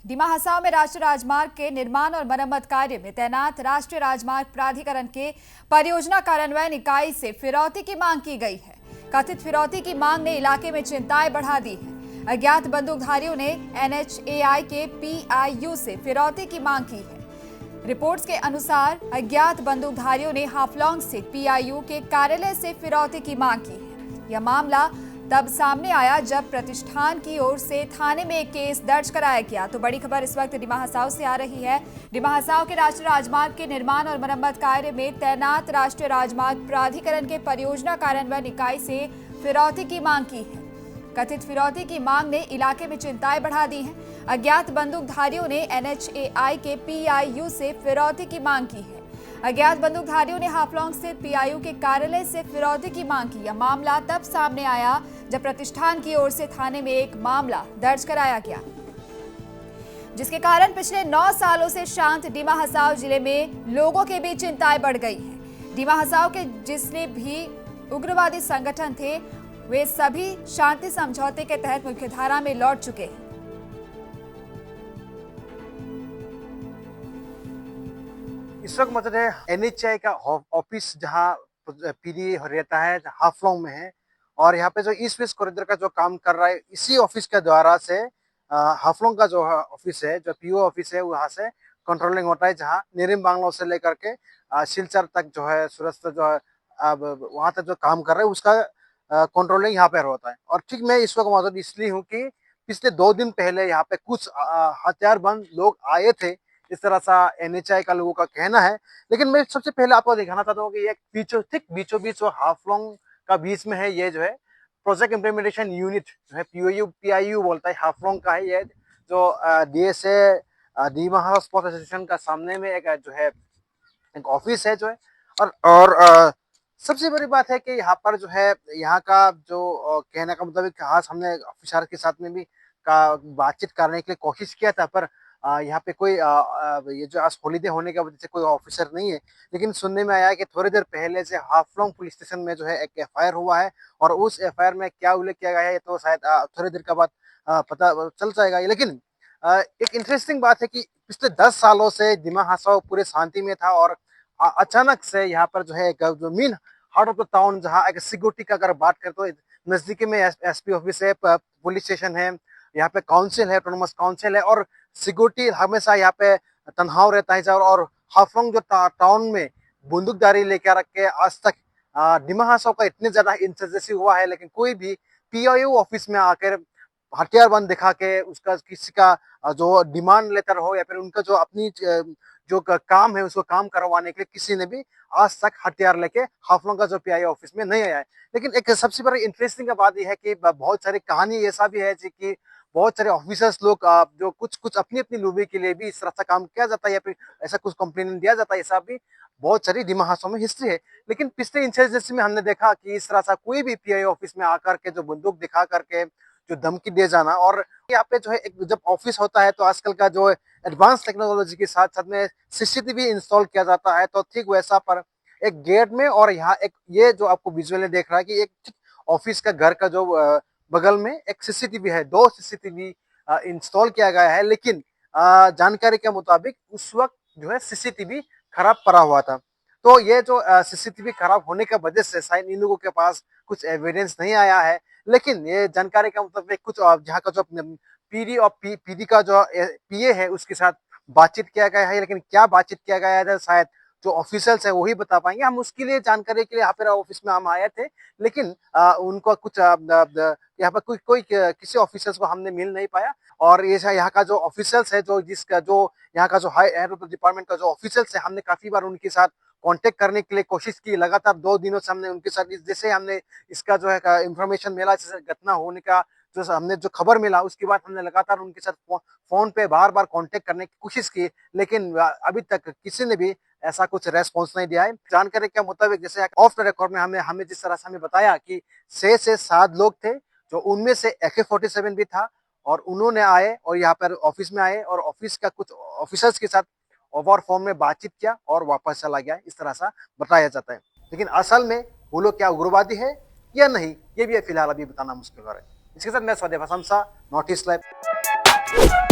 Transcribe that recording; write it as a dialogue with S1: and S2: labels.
S1: डिमा हसाओ में राष्ट्रीय राजमार्ग के निर्माण और मरम्मत कार्य में तैनात राष्ट्रीय राजमार्ग प्राधिकरण के परियोजना कार्यान्वयन इकाई से फिरौती की मांग की गई है। कथित फिरौती की मांग ने इलाके में चिंताएं बढ़ा दी है। अज्ञात बंदूकधारियों ने NHAI के PIU से फिरौती की मांग की है। रिपोर्ट्स के अनुसार अज्ञात बंदूकधारियों ने हाफलॉन्ग से PIU के कार्यालय से फिरौती की मांग की है। यह मामला तब सामने आया जब प्रतिष्ठान की ओर से थाने में एक केस दर्ज कराया गया। तो बड़ी खबर इस वक्त डिमा हसाओ से आ रही है। डिमा हसाओ के राष्ट्रीय राजमार्ग के निर्माण और मरम्मत कार्य में तैनात राष्ट्रीय राजमार्ग प्राधिकरण के परियोजना कार्यान्वयन इकाई से फिरौती की मांग की है। कथित फिरौती की मांग ने इलाके में चिंताएं बढ़ा दी हैं। अज्ञात बंदूकधारियों ने NHAI के PIU से फिरौती की मांग की है। अज्ञात बंदूकधारियों ने हाफलॉन्ग स्थित PIU के कार्यालय से फिरौती की मांग की। यह मामला तब सामने आया जब प्रतिष्ठान की ओर से थाने में एक मामला दर्ज कराया गया, जिसके कारण पिछले 9 सालों से शांत डिमा हसाओ जिले में लोगों के बीच चिंताएं बढ़ गई हैं। डिमा हसाओ के जितने भी उग्रवादी संगठन थे, वे सभी शांति समझौते के तहत मुख्यधारा में लौट चुके हैं।
S2: इस वक्त मौजूद है NHAI का ऑफिस, जहां PD रहता है, हाफलॉन्ग में है। और यहाँ पे जो ईस्ट वेस्ट कॉरिडोर का जो काम कर रहा है, इसी ऑफिस के द्वारा से हाफलॉन्ग का जो ऑफिस है, जो PO ऑफिस है, वहाँ से कंट्रोलिंग होता है, जहाँ निरिम बांग्लो से लेकर के सिलचर तक जो है, सूरत तक जो है, वहाँ तक जो काम कर रहे हैं उसका कंट्रोलिंग यहाँ पे होता है। और ठीक मैं इस वक्त मौजूद इसलिए हूँ कि पिछले 2 दिन पहले यहाँ पे कुछ हथियारबंद लोग आए थे, इस तरह सा NHAI का लोगों का कहना है। लेकिन मैं सबसे पहले आपको दिखाना चाहता हूँ कि ये बीचों बीच जो हाफलॉन्ग का बीच में है, ये जो है प्रोजेक्ट इम्प्लीमेंटेशन यूनिट जो है PIU बोलता है, हाफलॉन्ग का है। ये जो DSA Dima Hasao sports association का सामने में एक जो है एक ऑफिस है जो है। और सबसे बड़ी बात है कि यहाँ पर जो है, यहाँ का जो कहने का मुताबिक, आज हमने ऑफिसर के साथ में भी का बातचीत करने के लिए कोशिश किया था, पर यहाँ पे कोई ये जो आज हॉलीडे होने की वजह से कोई ऑफिसर नहीं है। लेकिन सुनने में आया है कि थोड़ी देर पहले से हाफलॉन्ग पुलिस स्टेशन में जो है एक FIR हुआ है, और उस FIR में क्या उल्लेख किया गया है तो शायद थोड़ी देर के बाद पता चल जाएगा। लेकिन एक इंटरेस्टिंग बात है कि पिछले 10 सालों से डिमा हसाओ पूरे शांति में था, और अचानक से यहाँ पर जो है जो main heart of the town, जहाँ एक सिक्योरिटी का अगर बात करें तो नजदीकी में SP ऑफिस है, पुलिस स्टेशन है, यहाँ पे काउंसिल है, ऑटोनोमस काउंसिल है, और सिक्योरिटी हमेशा यहाँ पे तनहाव रहता है। और हाफलॉन्ग जो टाउन में बंदूकधारी लेकर रख के आज तक डिमा हसाओ का इतने ज्यादा इंसर्जेंसी हुआ है, लेकिन कोई भी PIU ऑफिस में आकर हथियारबंद दिखा के उसका किसी का जो डिमांड लेटर हो, या फिर उनका जो अपनी जो काम है उसको काम करवाने के लिए किसी ने भी आज तक हथियार लेके हाफलॉन्ग का जो PIU ऑफिस में नहीं आया है। लेकिन एक सबसे बड़ी इंटरेस्टिंग बात यह है कि बहुत सारी कहानी ऐसा भी है कि बहुत सारे ऑफिसर्स लोग जो कुछ अपनी अपनी लूबी के लिए भी इस तरह से काम किया जाता है, या फिर ऐसा कुछ कंप्लेन दिया जाता है, ऐसा भी बहुत सारी डिमा हसाओ में हिस्ट्री है। लेकिन पिछले इंसर्जेंसी में हमने देखा कि इस तरह से कोई भी PIU ऑफिस में आकर के जो बंदूक दिखा करके जो धमकी दे जाना, और यहाँ पे जो है एक जब ऑफिस होता है तो आजकल का जो एडवांस टेक्नोलॉजी के साथ साथ में CCTV इंस्टॉल किया जाता है, तो ठीक वैसा पर एक गेट में, और यहाँ एक ये जो आपको विजुअली देख रहा है कि एक ऑफिस का घर का जो बगल में एक CCTV है, 2 CCTV इंस्टॉल किया गया है। लेकिन जानकारी के मुताबिक उस वक्त जो है CCTV खराब पड़ा हुआ था। तो ये जो CCTV खराब होने की वजह से शायद इन लोगों के पास कुछ एविडेंस नहीं आया है। लेकिन ये जानकारी का मुताबिक कुछ जहाँ का जो PD और PD का जो PA है उसके साथ बातचीत किया गया है। लेकिन क्या बातचीत किया गया है शायद जो ऑफिशियल्स है वही बता पाएंगे। हम उसके लिए जानकारी के लिए यहाँ पर ऑफिस में हम आए थे, लेकिन उनको कुछ यहाँ पर कोई किसी ऑफिसर्स को हमने मिल नहीं पाया। और ये यहाँ का जो ऑफिसर्स है, जो यहाँ का जो हेड ऑफ द डिपार्टमेंट का जो ऑफिसर्स है, हमने काफी बार उनके साथ कांटेक्ट करने के लिए कोशिश की। लगातार 2 दिनों से हमने उनके साथ, जैसे हमने इसका जो है इंफॉर्मेशन मिला, जैसे घटना होने का जो हमने जो खबर मिला, उसके बाद हमने लगातार उनके साथ फोन पे बार बार कांटेक्ट करने की कोशिश की, लेकिन अभी तक किसी ने भी ऐसा कुछ रेस्पॉन्स नहीं दिया है। जानकारी के मुताबिक जैसे ऑफ द रिकॉर्ड में हमें जिस तरह से हमें बताया कि 6 से 7 लोग थे, जो उनमें से AK-47 भी था, और उन्होंने आए और यहाँ पर ऑफिस में आए और ऑफिस का कुछ ऑफिसर्स के साथ ओवर फोन में बातचीत किया और वापस चला गया, इस तरह सा बताया जाता है। लेकिन असल में वो लोग क्या उग्रवादी है या नहीं, ये भी फिलहाल अभी बताना मुश्किल हो रहा है। इसके साथ मैं स्वदेव हसमसा, नॉर्थ ईस्ट लाइव।